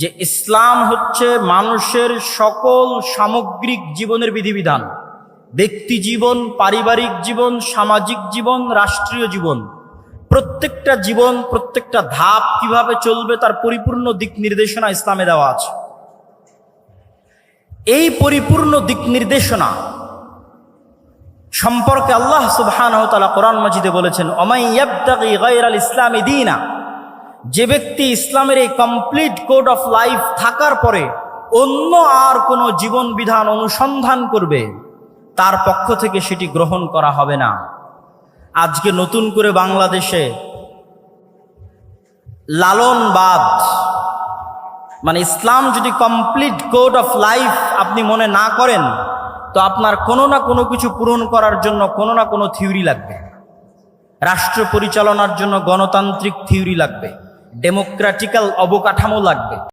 যে ইসলাম হচ্ছে মানুষের সকল সামগ্রিক জীবনের বিধিবিধান, ব্যক্তি জীবন, পারিবারিক জীবন, সামাজিক জীবন, রাষ্ট্রীয় জীবন, প্রত্যেকটা জীবন, প্রত্যেকটা ধাপ কিভাবে চলবে তার পরিপূর্ণ দিক নির্দেশনা ইসলামে দেওয়া আছে। এই পরিপূর্ণ দিক নির্দেশনা সম্পর্কে আল্লাহ সুবহানাহু ওয়া তাআলা কোরআন মাজিদে বলেছেন, ওমাই ইয়াবতাগি গায়রাল ইসলামি দীনা, যে ব্যক্তি ইসলামের এই কমপ্লিট কোড অফ লাইফ থাকার পরে অন্য আর কোনো জীবন বিধান অনুসন্ধান করবে, তার পক্ষ থেকে সেটি গ্রহণ করা হবে না। আজকে নতুন করে বাংলাদেশে লালনবাদ, মানে ইসলাম যদি কমপ্লিট কোড অফ লাইফ আপনি মনে না করেন, তো আপনার কোনো না কোনো কিছু পূরণ করার জন্য কোনো না কোনো থিওরি লাগবে। রাষ্ট্র পরিচালনার জন্য গণতান্ত্রিক থিওরি লাগবে, ডেমোক্রেটিক্যাল অবকাঠামো লাগবে।